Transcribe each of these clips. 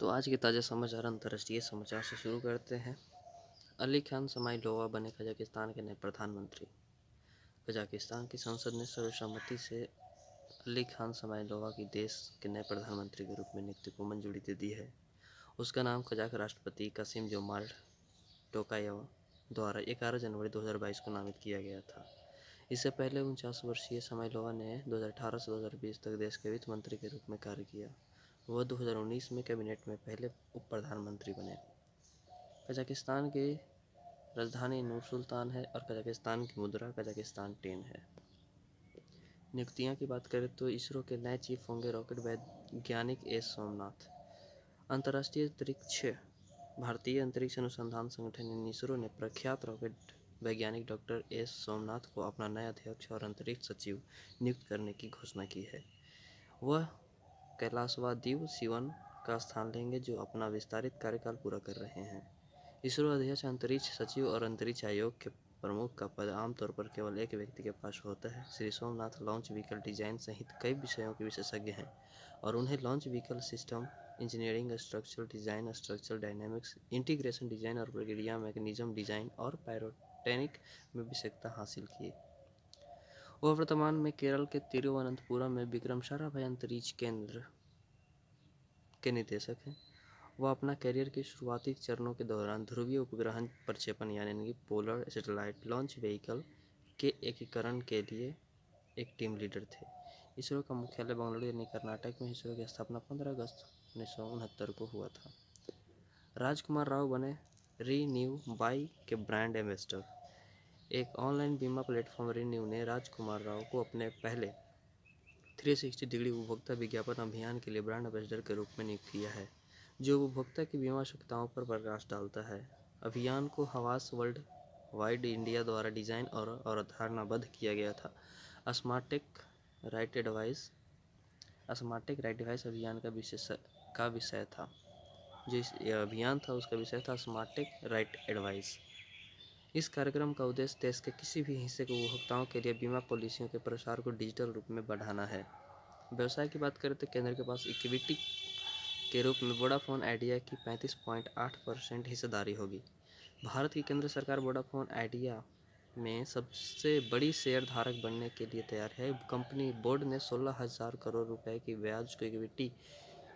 तो आज के ताज़ा समाचार अंतर्राष्ट्रीय समाचार से शुरू करते हैं। अली खान समाइलोवा बने कजाकिस्तान के नए प्रधानमंत्री। कजाकिस्तान की संसद ने सर्वसम्मति से अली खान समाइलोवा की देश के नए प्रधानमंत्री के रूप में नियुक्ति को मंजूरी दे दी है। उसका नाम कजाक राष्ट्रपति कासिम-जोमार्ट टोकायेव द्वारा 11 जनवरी 2022 को नामित किया गया था। इससे पहले 49 वर्षीय समाइलोवा ने 2018 से 2020 तक देश के वित्त मंत्री के रूप में कार्य किया। वह 2019 में कैबिनेट में पहले उप प्रधानमंत्री बने। कजाकिस्तान की राजधानी नूर सुल्तान है और कजाकिस्तान की मुद्रा कजाकिस्तान टेन है। नियुक्तियां की बात करें तो इसरो के नए चीफ होंगे रॉकेट वैज्ञानिक एस सोमनाथ। अंतर्राष्ट्रीय अंतरिक्ष भारतीय अंतरिक्ष अनुसंधान संगठन इसरो ने प्रख्यात रॉकेट वैज्ञानिक डॉक्टर एस सोमनाथ को अपना नया अध्यक्ष और अंतरिक्ष सचिव नियुक्त करने की घोषणा की है। वह कैलाशवादीव शिवन का स्थान लेंगे, जो अपना विस्तारित कार्यकाल पूरा कर रहे हैं। इसरो अध्यक्ष, अंतरिक्ष सचिव और अंतरिक्ष आयोग के प्रमुख का पद आमतौर पर केवल एक व्यक्ति के पास होता है। Shri Somnath launch vehicle design सहित कई विषयों के विशेषज्ञ हैं और उन्हें launch vehicle system engineering, structural design, structural dynamics, integration design और प्रक्रिया मैकेनिज्म डिजाइन और पायरोटेक्निक में विशेषज्ञता हासिल की। वह वर्तमान में केरल के तिरुवनंतपुरम में विक्रम साराभाई अंतरिक्ष केंद्र के निदेशक हैं। वह अपना करियर के शुरुआती चरणों के दौरान ध्रुवीय उपग्रह प्रक्षेपण यानी पोलर सैटेलाइट लॉन्च व्हीकल के एकीकरण के लिए एक टीम लीडर थे। इसरो का मुख्यालय बेंगलुरु यानी कर्नाटक में। इसरो की स्थापना 15 अगस्त 1969 को हुआ था। राजकुमार राव बने रीन्यू बाई के ब्रांड एम्बेसडर। एक ऑनलाइन बीमा प्लेटफॉर्म रीन्यू ने राजकुमार राव को अपने पहले 360 डिग्री उपभोक्ता विज्ञापन अभियान के लिए ब्रांड एम्बेसडर के रूप में नियुक्त किया है, जो उपभोक्ता की बीमा आवश्यकताओं पर प्रकाश डालता है। अभियान को हवास वर्ल्ड वाइड इंडिया द्वारा डिजाइन और अवधारणाबद्ध किया गया था। स्मार्टेक राइट डिवाइस अभियान का विषय था। जो इस अभियान था उसका विषय था स्मार्टेक राइट एडवाइस। इस कार्यक्रम का उद्देश्य देश के किसी भी हिस्से के उपभोक्ताओं के लिए बीमा पॉलिसियों के प्रसार को डिजिटल रूप में बढ़ाना है। व्यवसाय की बात करें तो केंद्र के पास इक्विटी के रूप में वोडाफोन आइडिया की 35.8% हिस्सेदारी होगी। भारत की केंद्र सरकार वोडाफोन आइडिया में सबसे बड़ी शेयर धारक बनने के लिए तैयार है। कंपनी बोर्ड ने 16,000 करोड़ रुपए की ब्याज को इक्विटी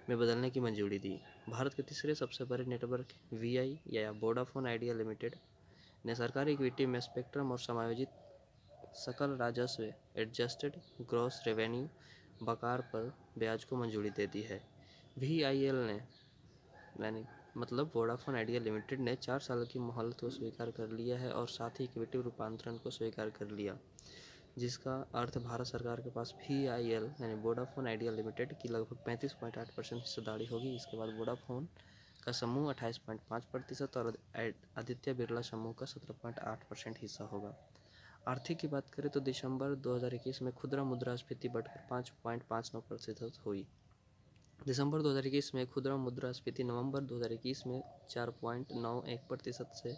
में बदलने की मंजूरी दी। भारत के तीसरे सबसे बड़े नेटवर्क वीआई या वोडाफोन आइडिया लिमिटेड ने सरकारी इक्विटी में स्पेक्ट्रम और समायोजित सकल राजस्व एडजस्टेड ग्रॉस रेवेन्यू बकार पर ब्याज को मंजूरी दे दी है। VIL ने वोडाफोन आइडिया लिमिटेड ने 4 साल की मोहलत को स्वीकार कर लिया है और साथ ही इक्विटी रूपांतरण को स्वीकार कर लिया, जिसका अर्थ भारत सरकार के पास VIL यानी वोडाफोन आइडिया लिमिटेड की लगभग 35.8% हिस्सेदारी होगी। इसके बाद वोडाफोन का समूह 28.5% और आदित्य बिरला समूह का 17.8% हिस्सा होगा। आर्थिक की बात करें तो दिसंबर 2021 में खुदरा मुद्रास्फीति बढ़कर 5.59% हुई। दिसंबर 2021 में खुदरा मुद्रास्फीति नवंबर 2021 में 4.91% से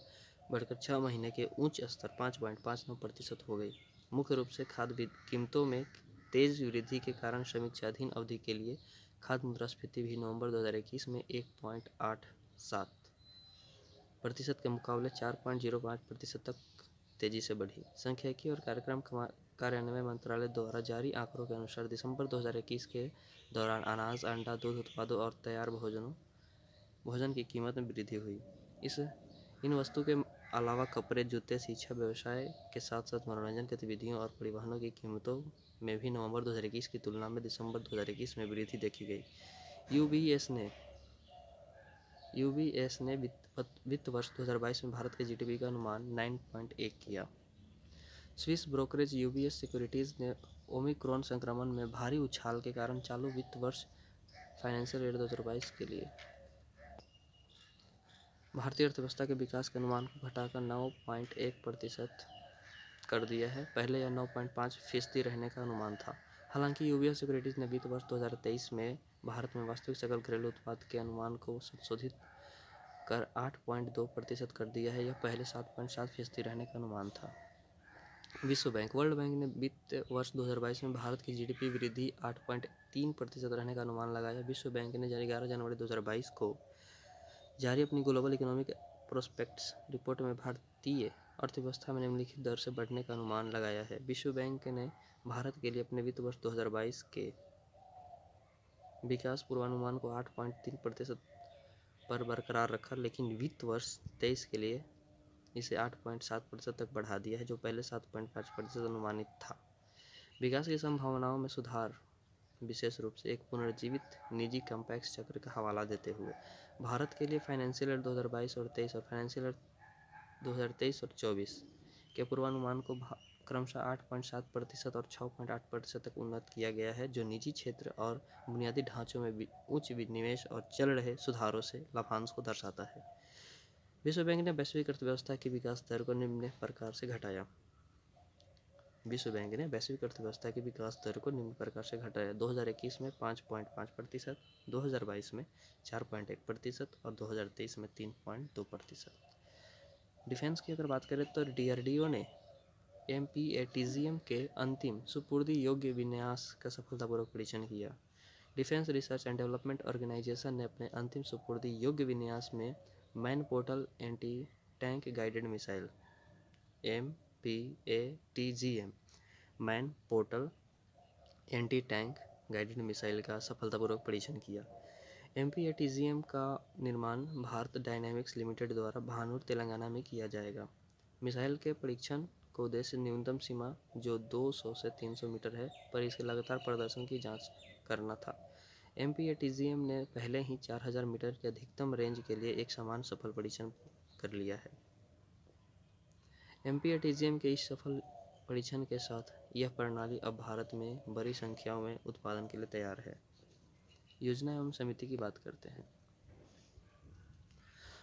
बढ़कर 6 महीने के उच्च स्तर 5.59% हो गई। मुख्य रूप से खाद्य कीमतों में तेज वृद्धि के कारण समीक्षाधीन अवधि के लिए खाद्य मुद्रास्फीति भी नवंबर 2021 में 1.87% के मुकाबले 4.05% तक तेजी से बढ़ी। सांख्यिकी और कार्यक्रम कार्यान्वयन मंत्रालय द्वारा जारी आंकड़ों के अनुसार दिसंबर 2021 के दौरान अनाज, अंडा, दूध उत्पादों और तैयार भोजन की कीमत में वृद्धि हुई। इन वस्तुओं के अलावा कपड़े, जूते, शिक्षा, व्यवसाय के साथ साथ मनोरंजन गतिविधियों और परिवहनों की कीमतों में भी नवंबर 2021 की तुलना में दिसंबर 2021 में वृद्धि देखी गई। UBS ने वित्त वर्ष 2022 में भारत के GDP का अनुमान 9.1 किया। स्विस ब्रोकरेज UBS सिक्योरिटीज़ ने ओमिक्रॉन संक्रमण में भारी उछाल के कारण चालू वित्त वर्ष फाइनेंशियल ईयर 2022 के लिए भारतीय अर्थव्यवस्था के विकास के अनुमान को घटाकर 9.1% कर दिया है। पहले यह 9.5% रहने का अनुमान था। हालांकि UBS सिक्योरिटीज़ ने वित्त वर्ष 2023 में भारत में वास्तविक सकल घरेलू उत्पाद के अनुमान को संशोधित कर 8.2% कर दिया है। यह पहले 7.7% रहने का अनुमान था। विश्व बैंक वर्ल्ड बैंक ने वित्त वर्ष 2022 में भारत की जीडीपी वृद्धि 8.3% रहने का अनुमान लगाया। विश्व बैंक ने 11 जनवरी 2022 को जारी अपनी ग्लोबल इकोनॉमिक प्रोस्पेक्ट्स रिपोर्ट में भारतीय अर्थव्यवस्था में निम्नलिखित दर से बढ़ने का अनुमान लगाया है। विश्व बैंक ने भारत के लिए अपने वित्त वर्ष 2022 के विकास पूर्वानुमान को 8.3% पर बरकरार रखा, लेकिन वित्त वर्ष 23 के लिए इसे 8.7% तक बढ़ा दिया है, जो पहले 7.5% अनुमानित था। विकास की संभावनाओं में सुधार, विशेष रूप से एक पुनर्जीवित निजी कैपेक्स चक्र का हवाला देते हुए, भारत के लिए फाइनेंशियल ईयर 2022 और 23 और फाइनेंशियल ईयर 2023 और 24 के पूर्वानुमान को क्रमशः 8.7% और 6.8% तक उन्नत किया गया है, जो निजी क्षेत्र और बुनियादी ढांचों में उच्च विनिवेश और चल रहे सुधारों से लाभांश को दर्शाता है। विश्व बैंक ने वैश्विक अर्थव्यवस्था की विकास दर को निम्न प्रकार से घटाया। विश्व बैंक ने वैश्विक अर्थव्यवस्था की विकास दर को निम्न प्रकार से घटाया। 2021 में 5.5%, 2022 में 4.1% और 2023 में 3.2%। डिफेंस की अगर बात करें तो DRDO ने MPATGM के अंतिम सुपुर्दी योग्य विन्यास का सफलतापूर्वक परीक्षण किया। Defence research and development organisation ने अपने अंतिम सुपुर्दी योग्य विन्यास में man portal anti tank guided missile MPATGM man portal anti tank guided missile का सफलतापूर्वक परीक्षण किया। MPATGM का निर्माण भारत डायनेमिक्स लिमिटेड द्वारा भानूर, तेलंगाना में किया जाएगा। मिसाइल के परीक्षण का उद्देश्य न्यूनतम सीमा, जो 200 से 300 मीटर है, पर इसके लगातार प्रदर्शन की जांच करना था। MPATGM ने पहले ही 4000 मीटर के अधिकतम रेंज के लिए एक समान सफल परीक्षण कर लिया है। MPATGM के इस सफल परीक्षण के साथ यह प्रणाली अब भारत में बड़ी संख्याओं में उत्पादन के लिए तैयार है। योजना एवं समिति की बात करते हैं।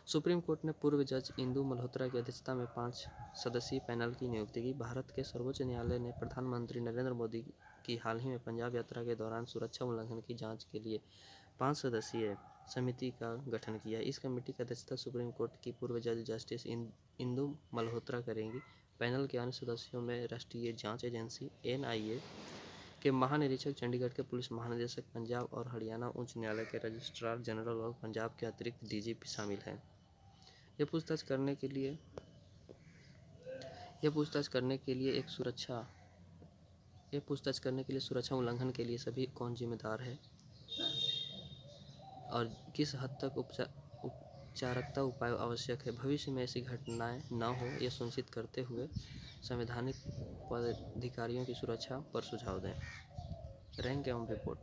सुप्रीम कोर्ट ने पूर्व जज इंदु मल्होत्रा की अध्यक्षता में 5 सदस्यीय पैनल की नियुक्ति की। भारत के सर्वोच्च न्यायालय ने प्रधानमंत्री नरेंद्र मोदी की हाल ही में पंजाब यात्रा के दौरान सुरक्षा उल्लंघन की जांच के लिए 5 सदस्यीय समिति का गठन किया। इस कमेटी की अध्यक्षता सुप्रीम कोर्ट की पूर्व जज जस्टिस इंदु मल्होत्रा करेंगी। पैनल के अन्य सदस्यों में राष्ट्रीय जांच एजेंसी NIA के महानिरीक्षक, चंडीगढ़ के पुलिस महानिदेशक, पंजाब और हरियाणा उच्च न्यायालय के रजिस्ट्रार जनरल और पंजाब के अतिरिक्त DGP शामिल हैं। यह पूछताछ करने के लिए सुरक्षा उल्लंघन के लिए सभी कौन जिम्मेदार है और किस हद तक उपचारात्मक उपाय आवश्यक है, भविष्य में ऐसी घटनाएं न हो, यह सुनिश्चित करते हुए संवैधानिक पदाधिकारियों की सुरक्षा पर सुझाव दें। रैंक एवं report.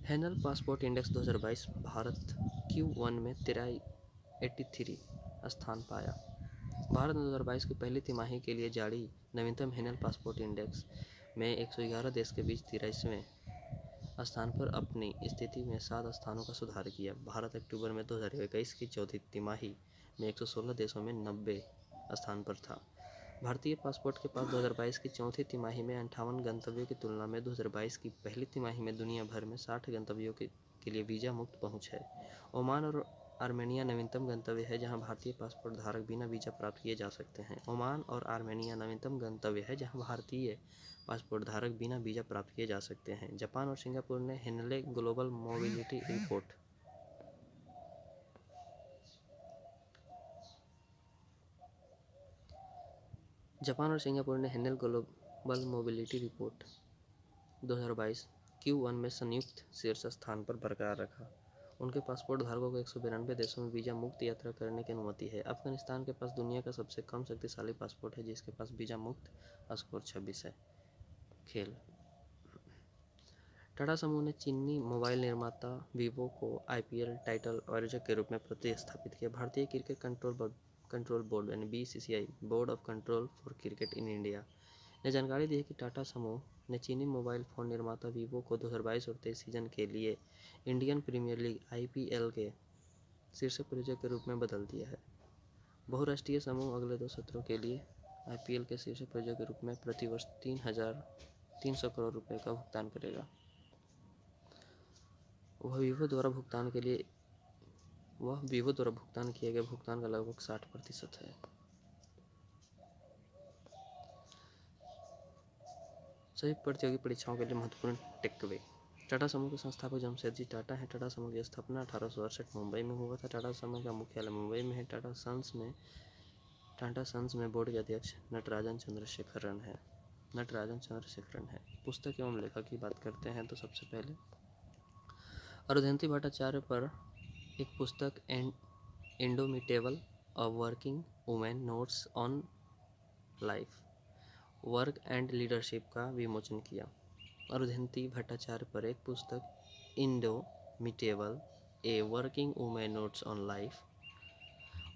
हैनल passport index 2022 Bharat Q1 में 83 स्थान पाया। भारत ने 2022 की पहली तिमाही के लिए जारी नवीनतम हैनल पासपोर्ट इंडेक्स में 111 देश के बीच 23वें स्थान पर अपनी स्थिति में 7 स्थानों का सुधार किया। भारत अक्टूबर में 2021 की चौथी तिमाही में 116 देशों में 90 स्थान पर था। भारतीय पासपोर्ट के पास 2022 की चौथी तिमाही में 58 गंतव्यों की तुलना में 2022 की पहली तिमाही में दुनिया भर में 60 गंतव्यों के लिए वीज़ा मुक्त पहुंच है। ओमान और आर्मेनिया नवीनतम गंतव्य है जहां भारतीय पासपोर्ट धारक बिना वीज़ा प्राप्त किए जा सकते हैं। ओमान और आर्मेनिया नवीनतम गंतव्य है जहां भारतीय पासपोर्ट धारक बिना वीज़ा प्राप्त किए जा सकते हैं। जापान और सिंगापुर ने Henley global mobility report Japan और सिंगापुर ने Henley global mobility report 2022 Q1 में संयुक्त शीर्ष स्थान पर बरकरार रखा। उनके पासपोर्ट धारकों को 192 देशों में वीज़ा मुक्त यात्रा करने की अनुमति है। अफगानिस्तान के पास दुनिया का सबसे कम शक्तिशाली पासपोर्ट है, जिसके पास वीज़ा मुक्त स्कोर 26 है। खेल। टाटा समूह ने चीनी मोबाइल निर्माता वीवो को IPL टाइटल आयोजक के रूप में प्रतिस्थापित किया। भारतीय क्रिकेट कंट्रोल बोर्ड यानी BCCI board of control for cricket in India ने जानकारी दी है कि टाटा समूह ने चीनी मोबाइल फ़ोन निर्माता वीवो को 2022 और 23 सीजन के लिए इंडियन प्रीमियर लीग IPL के शीर्ष प्रायोजक के रूप में बदल दिया है। बहुराष्ट्रीय समूह अगले 2 सत्रों के लिए IPL के शीर्ष प्रायोजक के रूप में प्रतिवर्ष 3,300 करोड़ रुपए का भुगतान करेगा। वह वीवो द्वारा भुगतान किए गए भुगतान का लगभग 60% है। सभी प्रतियोगी परीक्षाओं के लिए महत्वपूर्ण टेकअवे। टाटा समूह के संस्थापक जमशेदजी टाटा हैं। टाटा समूह की स्थापना 1868 मुंबई में हुआ था। टाटा समूह का मुख्यालय मुंबई में है। टाटा सन्स में बोर्ड के अध्यक्ष नटराजन चंद्रशेखरन है। पुस्तक एवं लेखक की बात करते हैं तो सबसे पहले अरुंधति भट्टाचार्य पर एक पुस्तक indomitable a working women notes on life, work and leadership का विमोचन किया। अरुंधति भट्टाचार्य पर एक पुस्तक indomitable a working women notes on life,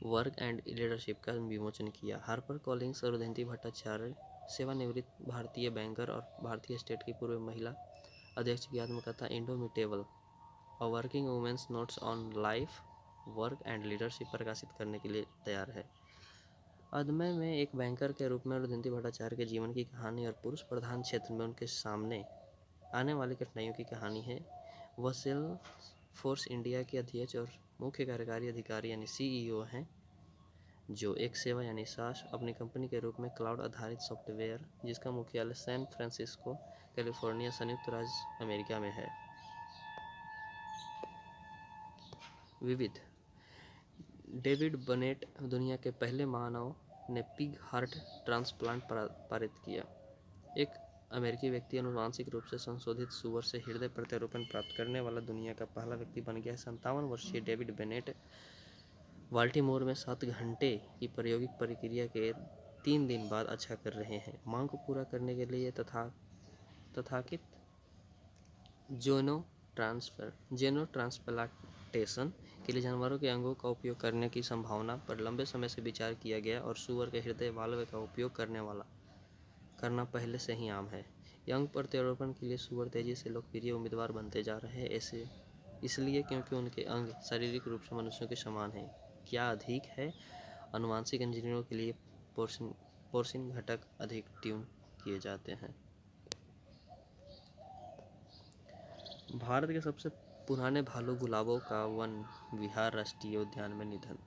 work and leadership का विमोचन किया। हार्पर कॉलिंस अरुंधति भट्टाचार्य सेवानिवृत्त भारतीय बैंकर और भारतीय स्टेट की पूर्व महिला अध्यक्ष की आत्मकथा indomitable a working women's notes on life, work and leadership प्रकाशित करने के लिए तैयार है। अदम्य में एक बैंकर के रूप में अरुंधति भट्टाचार्य के जीवन की कहानी और पुरुष प्रधान क्षेत्र में उनके सामने आने वाली कठिनाइयों की कहानी है। वह सेल्सफोर्स इंडिया के अध्यक्ष और मुख्य कार्यकारी अधिकारी यानी CEO हैं, जो एक सेवा यानी SaaS अपनी कंपनी के रूप में क्लाउड आधारित सॉफ्टवेयर जिसका मुख्यालय सैन फ्रांसिस्को कैलिफोर्निया संयुक्त राज्य अमेरिका में है। विविध डेविड बनेट दुनिया के पहले मानव ने पिग हार्ट ट्रांसप्लांट पारित किया। एक अमेरिकी व्यक्ति अनुवांशिक रूप से संशोधित सूअर से हृदय प्रत्यारोपण प्राप्त करने वाला दुनिया का पहला व्यक्ति बन गया। 57 वर्षीय डेविड बेनेट बाल्टीमोर में 7 घंटे की प्रायोगिक प्रक्रिया के 3 दिन बाद अच्छा कर रहे हैं। मांग को पूरा करने के लिए तथाकथित जेनो ट्रांसप्लांटेशन के लिए जानवरों के अंगों का उपयोग करने की संभावना पर लंबे समय से विचार किया गया और सूअर के हृदय वाल्व का उपयोग करना पहले से ही आम है। अंग प्रत्यारोपण के लिए सूअर तेजी से लोकप्रिय उम्मीदवार बनते जा रहे हैं, ऐसे इसलिए क्योंकि उनके अंग शारीरिक रूप से मनुष्यों के समान हैं। क्या अधिक है, आनुवंशिक इंजीनियरों के लिए पोर्सिन घटक अधिक ट्यून किए जाते हैं। भारत के सबसे पुराने भालू गुलाबों का वन विहार राष्ट्रीय उद्यान में निधन।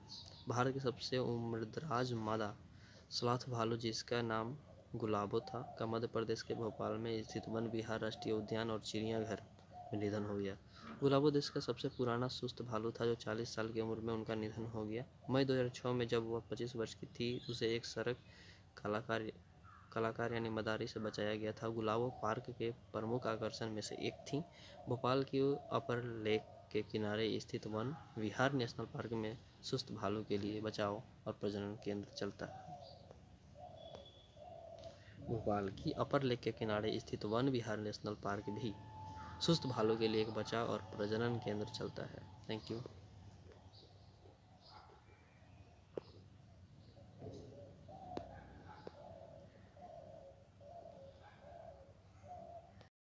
भारत की सबसे उम्रदराज मादा स्लॉथ भालू, जिसका नाम गुलाबो था, का मध्य प्रदेश के भोपाल में स्थित वन विहार राष्ट्रीय उद्यान और चिड़ियाघर में निधन हो गया। गुलाबो देश का सबसे पुराना सुस्त भालू था, जो 40 साल की उम्र में उनका निधन हो गया। मई 2006 में जब वह 25 वर्ष की थी, उसे एक सड़क कलाकार यानी मदारी से बचाया गया था। गुलाबो पार्क के प्रमुख आकर्षण में से एक थी। भोपाल की अपर लेक के किनारे स्थित वन विहार नेशनल पार्क में सुस्त भालू के लिए बचाव और प्रजनन केंद्र चलता है। भोपाल की अपर लेक के किनारे स्थित वन विहार नेशनल पार्क भी सुस्त भालू के लिए एक बचाव और प्रजनन केंद्र चलता है। Thank you.